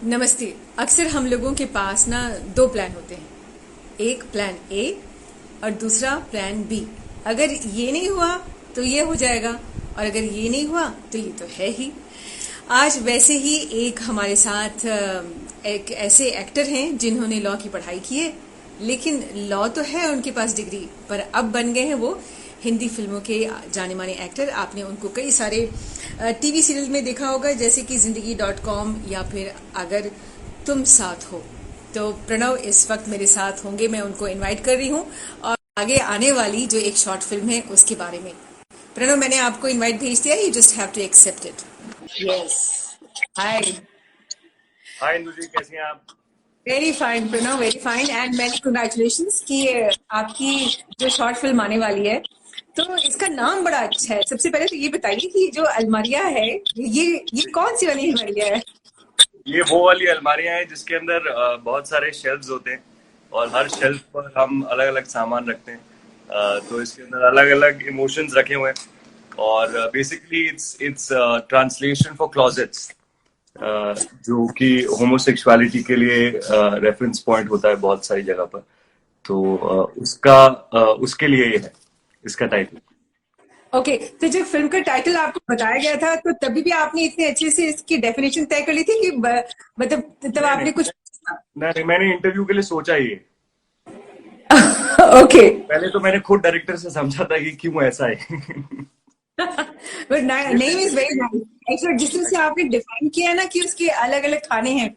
नमस्ते। अक्सर हम लोगों के पास ना दो प्लान होते हैं। एक प्लान ए और दूसरा प्लान बी। अगर ये नहीं हुआ तो ये हो जाएगा, और अगर ये नहीं हुआ तो ये तो है ही। आज वैसे ही एक हमारे साथ एक ऐसे एक्टर हैं जिन्होंने लॉ की पढ़ाई की है, लेकिन लॉ तो है उनके पास डिग्री, पर अब बन गए हैं वो हिंदी फिल्मों के जाने माने एक्टर। आपने उनको कई सारे टीवी सीरियल में देखा होगा, जैसे कि जिंदगी.com या फिर अगर तुम साथ हो। तो प्रणव इस वक्त मेरे साथ होंगे, मैं उनको इनवाइट कर रही हूँ और आगे आने वाली जो एक शॉर्ट फिल्म है उसके बारे में। प्रणव, मैंने आपको इनवाइट भेज दिया, you just have to accept it. Yes. Hi. Hi Indu ji, कैसी हैं आप? Very fine Pranav, very fine, and many congratulations कि आपकी जो शॉर्ट फिल्म आने वाली है। तो इसका नाम बड़ा अच्छा है। सबसे पहले तो ये बताइए कि जो अलमारिया है, ये कौन सी वाली अलमारिया है? ये वो वाली अलमारियां हैं जिसके अंदर बहुत सारे शेल्फ्स होते हैं और हर शेल्फ पर हम अलग अलग सामान रखते हैं। तो इसके अंदर अलग अलग इमोशंस रखे हुए हैं और basically it's translation for closets, जो कि होमोसेक्सुअलिटी के लिए रेफरेंस पॉइंट होता है बहुत सारी जगह पर। तो उसके लिए ये है इसका टाइटल। ओके, तो जब फिल्म का टाइटल आपको बताया गया था तो तभी भी आपने इतने अच्छे से इसकी डेफिनेशन तय कर ली थी कि मतलब तब नहीं नहीं आपने कुछ नहीं, मैंने इंटरव्यू के लिए सोचा ही है। ओके। पहले तो मैंने खुद डायरेक्टर से समझा था कि क्यों ऐसा है। बट ये name is very basically nice. Actually जिस तरह से आपने डिफाइन किया ना कि उसके अलग अलग खाने हैं,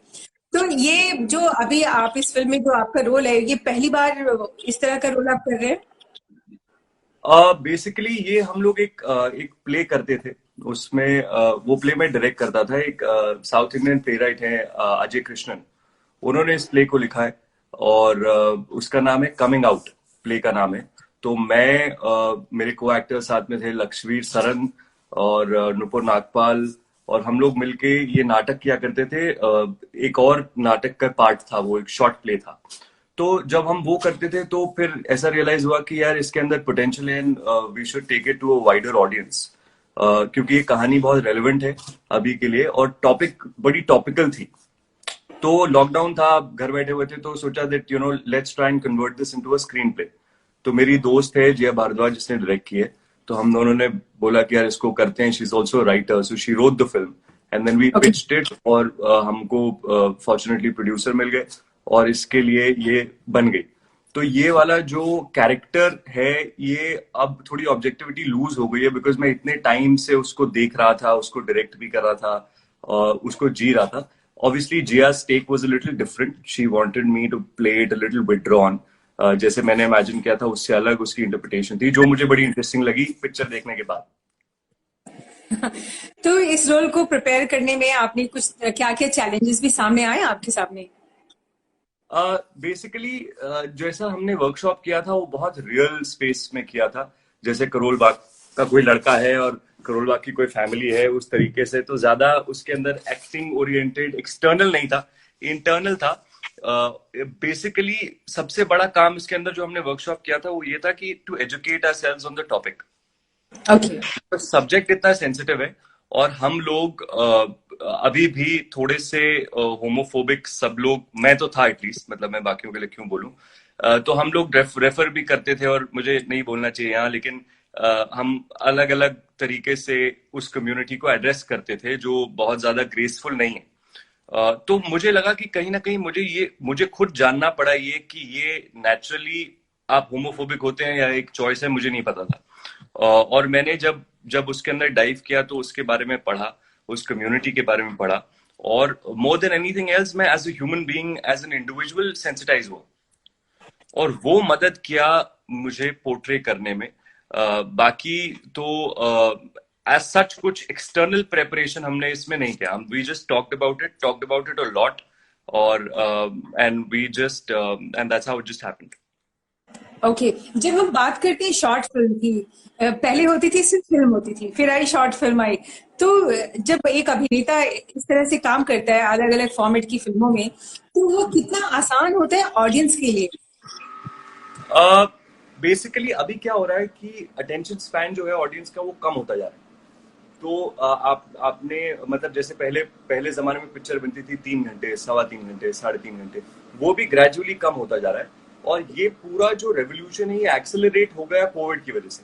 तो ये जो अभी आप इस फिल्म में जो आपका रोल है, ये पहली बार इस तरह का रोल आप कर रहे हैं? बेसिकली ये हम लोग एक प्ले करते थे। उसमें वो प्ले में डायरेक्ट करता था। एक साउथ इंडियन प्ले राइट है, अजय कृष्णन। उन्होंने इस प्ले को लिखा है और उसका नाम है कमिंग आउट। प्ले का नाम है। तो मैं मेरे को एक्टर साथ में थे लक्ष्मीर सरन और नुपुर नागपाल, और हम लोग मिलके ये नाटक किया करते थे। एक और नाटक का पार्ट था, वो एक शॉर्ट प्ले था। तो जब हम वो करते थे तो फिर ऐसा रियलाइज हुआ कि यार इसके अंदर पोटेंशियल है and we should take it to a wider audience, क्योंकि ये कहानी बहुत रेलेवेंट है अभी के लिए और टॉपिक बड़ी टॉपिकल थी। तो लॉकडाउन था, आप घर बैठे हुए थे, तो सोचा that let's try and convert this into a screen play. तो मेरी दोस्त है जिया भारद्वाज जिसने डायरेक्ट की है। तो हम दोनों ने बोला कि यार इसको करते हैं। She is also writer, so she wrote the film and then we okay. Pitched it. और हमको फॉर्चुनेटली प्रोड्यूसर मिल गए और इसके लिए ये बन गई। तो ये वाला जो कैरेक्टर है, ये अब थोड़ी ऑब्जेक्टिविटी लूज हो गई है बिकॉज मैं इतने टाइम से उसको देख रहा था, उसको डायरेक्ट भी कर रहा था और उसको जी रहा था। Obviously, Jia's take was a little different. She wanted me to play it a little withdrawn. जैसे मैंने इमेजिन किया था उससे अलग उसकी इंटरप्रिटेशन थी, जो मुझे बड़ी इंटरेस्टिंग लगी पिक्चर देखने के बाद। तो इस रोल को प्रिपेयर करने में आपने कुछ क्या क्या चैलेंजेस भी सामने आए आपके सामने? बेसिकली जैसा हमने वर्कशॉप किया था वो बहुत रियल स्पेस में किया था। जैसे करोल बाग का कोई लड़का है और करोल बाग की कोई फैमिली है, उस तरीके से। तो ज्यादा उसके अंदर एक्टिंग ओरिएंटेड एक्सटर्नल नहीं था, इंटरनल था। बेसिकली सबसे बड़ा काम इसके अंदर जो हमने वर्कशॉप किया था वो ये था कि to educate ourselves on the topic. Okay. Subject इतना सेंसिटिव है और हम लोग अभी भी थोड़े से होमोफोबिक सब लोग, मैं तो था एटलीस्ट, मतलब मैं बाकियों के लिए क्यों बोलूं। तो हम लोग रेफर भी करते थे, और मुझे नहीं बोलना चाहिए यहाँ, लेकिन हम अलग अलग तरीके से उस कम्युनिटी को एड्रेस करते थे जो बहुत ज्यादा ग्रेसफुल नहीं है। तो मुझे लगा कि कहीं ना कहीं मुझे खुद जानना पड़ा ये कि ये नेचुरली आप होमोफोबिक होते हैं या एक चॉइस है, मुझे नहीं पता था। और मैंने जब जब उसके अंदर डाइव किया तो उसके बारे में पढ़ा, उस कम्युनिटी के बारे में पढ़ा, और मोर देन एनीथिंग एल्स मैं as a human being, as an individual sensitise हुआ, और वो मदद किया मुझे पोर्ट्रे करने में। बाकी तो एज सच कुछ एक्सटर्नल प्रेपरेशन हमने इसमें नहीं किया। हम we just talked about it a lot, और and we just and that's how it just happened. Okay. जब हम बात करते हैं शॉर्ट फिल्म की, पहले होती थी सिर्फ फिल्म होती थी, फिर आई शॉर्ट फिल्म आई। तो जब एक अभिनेता इस तरह से काम करता है अलग अलग फॉर्मेट की फिल्मों में, तो वो कितना आसान होता है ऑडियंस के लिए? बेसिकली अभी क्या हो रहा है कि अटेंशन स्पैन जो है ऑडियंस का वो कम होता जा रहा है। तो आपने मतलब जैसे पहले पहले जमाने में पिक्चर बनती थी 3 घंटे, 3.25 घंटे, 3.5 घंटे, वो भी ग्रेजुअली कम होता जा रहा है। और ये पूरा जो रेवोल्यूशन है ये एक्सेलरेट हो गया कोविड की वजह से,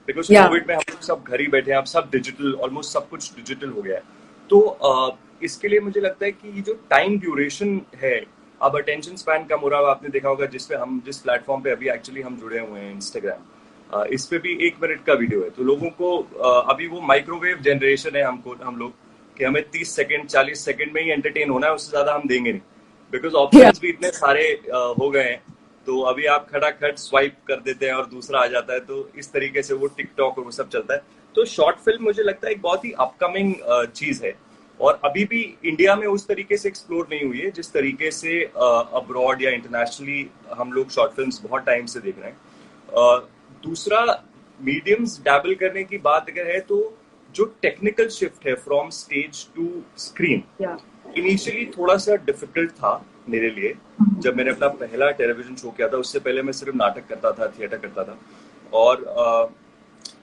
बिकॉज या कोविड में हम लोग सब घर ही बैठे हैं, अब सब डिजिटल, ऑलमोस्ट सब कुछ डिजिटल हो गया है। तो इसके लिए मुझे लगता है कि ये जो टाइम ड्यूरेशन है, अब अटेंशन स्पैन कम हो रहा है। आपने देखा होगा जिसपे हम जिस प्लेटफॉर्म पे अभी एक्चुअली हम जुड़े हुए हैं, इंस्टाग्राम, इस पे भी 1 मिनट का वीडियो है। तो लोगों को अभी वो माइक्रोवेव जनरेशन है हम लोग, कि हमें 30 सेकंड 40 सेकंड में ही एंटरटेन होना है, उससे ज्यादा हम देंगे नहीं, बिकॉज या ऑप्शंस भी इतने सारे हो गए हैं। तो अभी आप खटाखट स्वाइप कर देते हैं और दूसरा आ जाता है, तो इस तरीके से वो टिकटॉक और वो सब चलता है। तो शॉर्ट फिल्म मुझे लगता है एक बहुत ही अपकमिंग चीज है, और अभी भी इंडिया में उस तरीके से एक्सप्लोर नहीं हुई है जिस तरीके से अब्रॉड या इंटरनेशनली हम लोग शॉर्ट फिल्म्स बहुत टाइम से देख रहे हैं। दूसरा, मीडियम्स डैबल करने की बात अगर है, तो जो टेक्निकल शिफ्ट है फ्रॉम स्टेज टू स्क्रीन, या इनिशियली थोड़ा सा डिफिकल्ट था मेरे लिए। जब मैंने अपना पहला टेलीविजन शो किया था, उससे पहले मैं सिर्फ नाटक करता था, थिएटर करता था। और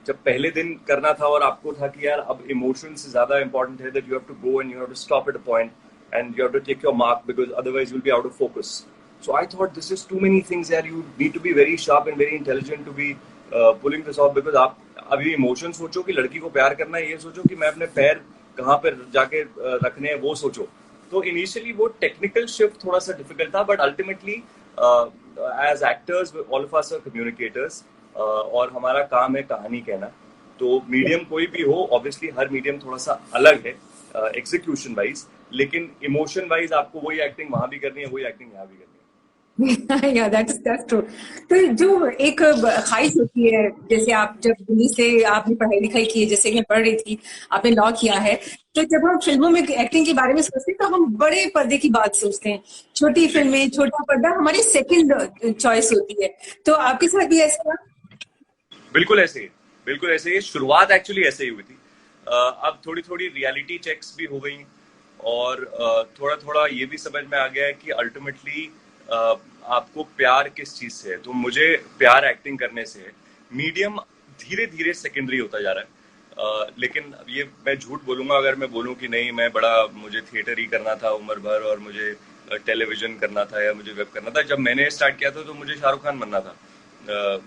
जब पहले दिन करना था और आपको था कि यार अब इमोशन से ज्यादा इंपॉर्टेंट है, that you have to go and you have to stop at a point and you have to take your mark, because otherwise you will be out of focus. So I thought this is too many things यार, you need to be very sharp and very intelligent to be pulling this off, because आप अभी emotion सोचो कि लड़की को प्यार करना है, ये सोचो कि मैं अपने पैर कहाँ पे जाके रखने हैं, वो सोचो। तो इनिशियली वो टेक्निकल शिफ्ट थोड़ा सा डिफिकल्ट था, but ultimately as actors all of us are communicators, और हमारा काम है कहानी कहना। तो मीडियम कोई भी हो, ऑब्वियसली हर मीडियम थोड़ा सा अलग है एग्जीक्यूशन वाइज, लेकिन इमोशन वाइज आपको वही एक्टिंग वहां भी करनी है, वही एक्टिंग यहाँ भी करनी है। या दैट्स ट्रू। तो जो एक ख्वाहिश होती है, जैसे आप जब दिल्ली से आपने पढ़ाई लिखाई की है, जैसे कि मैं पढ़ रही थी, आपने लॉ किया है, तो जब हम फिल्मों में एक्टिंग के बारे में सोचते हैं तो हम बड़े पर्दे की बात सोचते हैं। छोटी जी, फिल्में, छोटा पर्दा हमारी सेकंड चॉइस होती है। तो आपके साथ भी ऐसा हुआ? बिल्कुल ऐसे ही, बिल्कुल ऐसे ही शुरुआत एक्चुअली ऐसे ही हुई थी। अब थोड़ी थोड़ी रियलिटी चेक्स भी हो गई, और थोड़ा थोड़ा ये भी समझ में आ गया है कि अल्टीमेटली आपको प्यार किस चीज से है। तो मुझे प्यार एक्टिंग करने से है। मीडियम धीरे धीरे सेकेंडरी होता जा रहा है। लेकिन अब ये मैं झूठ बोलूंगा अगर मैं बोलूं कि नहीं, मैं बड़ा, मुझे थिएटर ही करना था उम्र भर, और मुझे टेलीविजन करना था या मुझे वेब करना था। जब मैंने स्टार्ट किया था तो मुझे शाहरुख खान बनना था।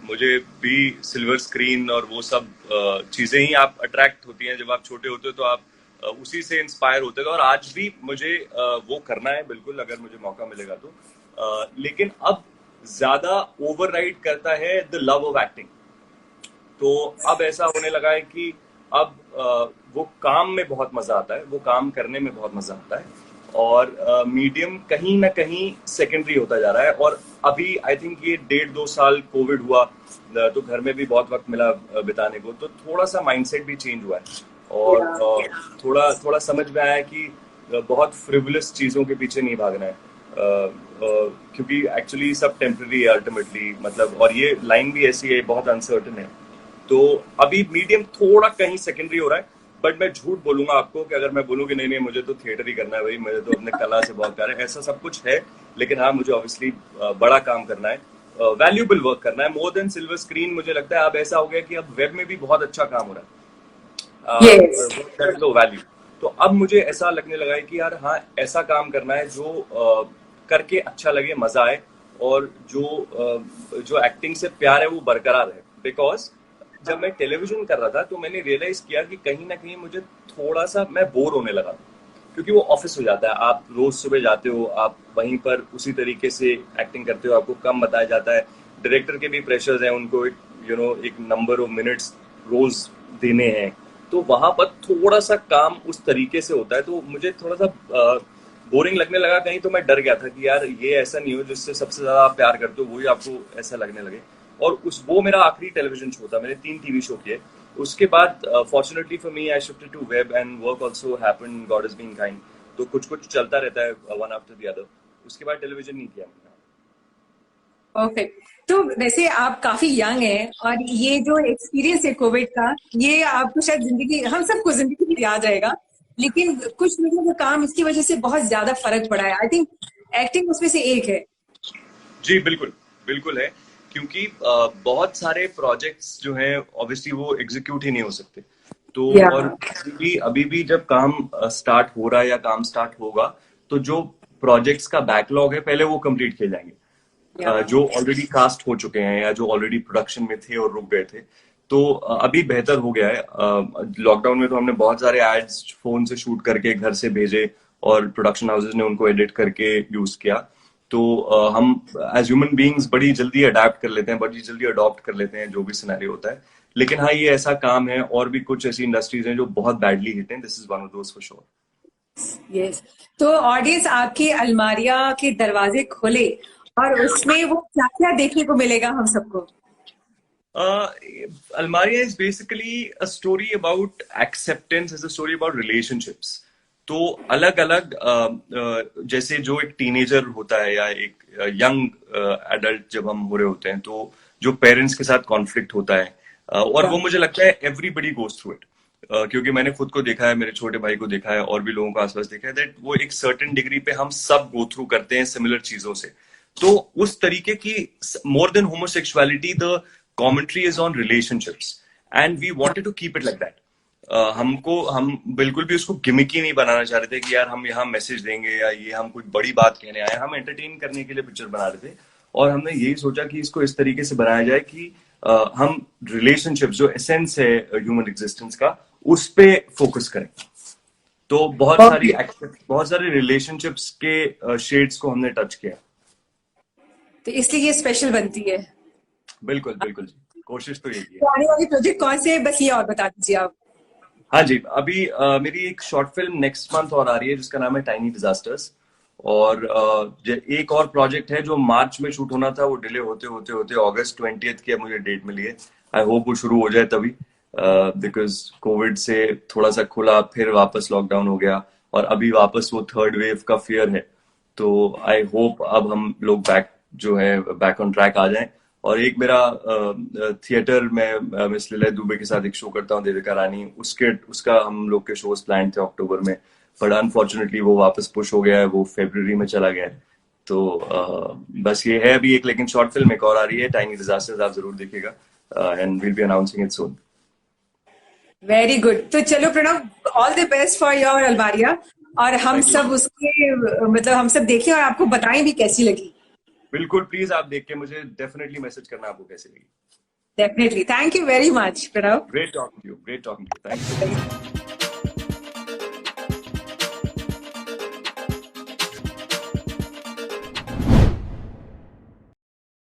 मुझे भी सिल्वर स्क्रीन और वो सब चीजें ही आप अट्रैक्ट होती हैं जब आप छोटे होते हो, तो आप उसी से इंस्पायर होते हो। और आज भी मुझे वो करना है बिल्कुल, अगर मुझे मौका मिलेगा तो। लेकिन अब ज्यादा ओवरराइड करता है द लव ऑफ एक्टिंग। तो अब ऐसा होने लगा है कि अब वो काम में बहुत मजा आता है, वो काम करने में बहुत मजा आता है, और मीडियम कहीं ना कहीं सेकेंडरी होता जा रहा है। और अभी आई थिंक ये 1.5-2 साल कोविड हुआ, तो घर में भी बहुत वक्त मिला बिताने को, तो थोड़ा सा माइंडसेट भी चेंज हुआ है। और थोड़ा थोड़ा समझ में आया है कि बहुत फ्रिवलस चीजों के पीछे नहीं भागना है, क्योंकि एक्चुअली सब टेम्पररी है अल्टीमेटली, मतलब। और ये लाइन भी ऐसी है, बहुत अनसर्टन है। तो अभी मीडियम थोड़ा कहीं सेकेंडरी हो रहा है, बट मैं झूठ बोलूंगा आपको कि अगर मैं बोलूँ कि नहीं नहीं मुझे तो थिएटर ही करना है भाई, मुझे तो अपने कला से बहुत प्यार है, ऐसा सब कुछ है। लेकिन हाँ, मुझे ऑब्वियसली बड़ा काम करना है, वैल्यूएबल वर्क करना है, मोर देन सिल्वर स्क्रीन। मुझे लगता है अब ऐसा हो गया कि अब वेब में भी बहुत अच्छा काम हो रहा है, यस। तो वैल्यू। तो अब मुझे ऐसा लगने लगा है कि यार हाँ, ऐसा काम करना है जो करके अच्छा लगे, मजा आए, और जो एक्टिंग से प्यार है वो बरकरार है। बिकॉज जब मैं टेलीविजन कर रहा था तो मैंने रियलाइज किया कि कहीं ना कहीं मुझे थोड़ा सा मैं बोर होने लगा, क्योंकि वो ऑफिस हो जाता है। आप रोज सुबह जाते हो, आप वहीं पर उसी तरीके से एक्टिंग करते हो, आपको कम बताया जाता है। डायरेक्टर के भी प्रेशर्स हैं, उनको एक नंबर ऑफ मिनट्स रोज देने हैं। तो वहां पर थोड़ा सा काम उस तरीके से होता है, तो मुझे थोड़ा सा बोरिंग लगने लगा कहीं। तो मैं डर गया था कि यार ये ऐसा नहीं हो जिससे सबसे ज्यादा आप प्यार करते हो वही आपको ऐसा लगने लगे। और वो मेरा आखिरी टेलीविजन शो था, मैंने 3 टीवी शो किए। उसके बाद fortunately for me I shifted to web, and work also happened, God is being kind. तो कुछ कुछ चलता रहता है, वन आफ्टर द अदर। उसके बाद टेलीविजन नहीं किया मैंने। परफेक्ट। तो वैसे आप काफी यंग हैं, और ये जो एक्सपीरियंस है कोविड का, ये आपको शायद जिंदगी, हम सबको जिंदगी में याद रहेगा। लेकिन कुछ लोगों का काम इसकी वजह से बहुत ज्यादा फर्क पड़ा है। आई थिंक एक्टिंग उसमें से एक है। जी बिल्कुल, बिल्कुल है। क्योंकि बहुत सारे प्रोजेक्ट्स जो हैं ऑब्वियसली वो एग्जीक्यूट ही नहीं हो सकते। तो या और अभी भी जब काम स्टार्ट हो रहा है या काम स्टार्ट होगा, तो जो प्रोजेक्ट्स का बैकलॉग है पहले वो कंप्लीट किए जाएंगे, या जो ऑलरेडी कास्ट हो चुके हैं या जो ऑलरेडी प्रोडक्शन में थे और रुक गए थे। तो अभी बेहतर हो गया है। लॉकडाउन में तो हमने बहुत सारे एड्स फोन से शूट करके घर से भेजे और प्रोडक्शन हाउसेज ने उनको एडिट करके यूज किया। तो हम एज ह्यूमन बीइंग्स बड़ी जल्दी अडेप्ट कर लेते हैं, बड़ी जल्दी अडॉप्ट कर लेते हैं जो भी सिनेरियो होता है। लेकिन हाँ, ये ऐसा काम है, और भी कुछ ऐसी इंडस्ट्रीज हैं जो बहुत बैडली हिट हैं। This is one of those for sure. Yes. तो ऑडियंस आपकी अलमारिया के दरवाजे खोले और उसमें वो क्या क्या देखने को मिलेगा हम सबको? Almaria is basically a story about acceptance, is a story about relationships. तो अलग अलग जैसे जो एक टीनेजर होता है या एक यंग एडल्ट जब हम हो रहे होते हैं, तो जो पेरेंट्स के साथ कॉन्फ्लिक्ट होता है, और वो मुझे लगता है एवरीबडी गोज थ्रू इट, क्योंकि मैंने खुद को देखा है, मेरे छोटे भाई को देखा है, और भी लोगों को आसपास देखा है, दैट वो एक सर्टेन डिग्री पे हम सब गो थ्रू करते हैं सिमिलर चीजों से। तो उस तरीके की, more than homosexuality, the commentary is on relationships and we wanted to keep it like that. हम बिल्कुल भी उसको गिमिकी नहीं बनाना चाह रहे थे कि यार हम यहाँ मैसेज देंगे या ये हम कोई बड़ी बात कहने आए। हम एंटरटेन करने के लिए पिक्चर बना रहे थे, और हमने यही सोचा कि इसको इस तरीके से बनाया जाए कि हम रिलेशनशिप्स, जो एसेंस है ह्यूमन एग्जिस्टेंस का, उस पे फोकस करें। तो बहुत सारे रिलेशनशिप्स के शेड्स को हमने टच किया। तो इसलिए ये स्पेशल बनती है। बिल्कुल बिल्कुल जी, कोशिश तो यही है। तो आने वाली प्रोजेक्ट कौन से है, बस ये और बता दीजिए आप। हाँ जी, अभी मेरी एक शॉर्ट फिल्म नेक्स्ट मंथ और आ रही है जिसका नाम है टाइनी डिजास्टर्स। और एक और प्रोजेक्ट है जो मार्च में शूट होना था, वो डिले होते होते होते अगस्त 20th की मुझे डेट मिली है। आई होप वो शुरू हो जाए तभी, बिकॉज कोविड से थोड़ा सा खुला, फिर वापस लॉकडाउन हो गया, और अभी वापस वो थर्ड वेव का फियर है। तो आई होप अब हम लोग बैक ऑन ट्रैक आ जाएं। और एक मेरा थिएटर में मिस लीला दुबे के साथ एक शो करता हूँ, देविका रानी, उसका हम लोग के शोज प्लान थे अक्टूबर में, बट अनफॉर्चुनेटली वो वापस पुश हो गया है, वो फरवरी में चला गया है। तो बस ये है अभी एक, लेकिन शॉर्ट फिल्म एक और आ रही है, टाइनी डिजास्टर्स, आप जरूर देखिएगा, and we'll be announcing it soon. Very good. तो चलो Pranav, all the best for your अलमारिया, और हम सब उसके मतलब हम सब देखें और आपको बताएं भी कैसी लगी। बिल्कुल, प्लीज आप देख के मुझे डेफिनेटली मैसेज करना आपको कैसी लगी। Definitely. Thank you very much Pranav. Great talking to you, thank you.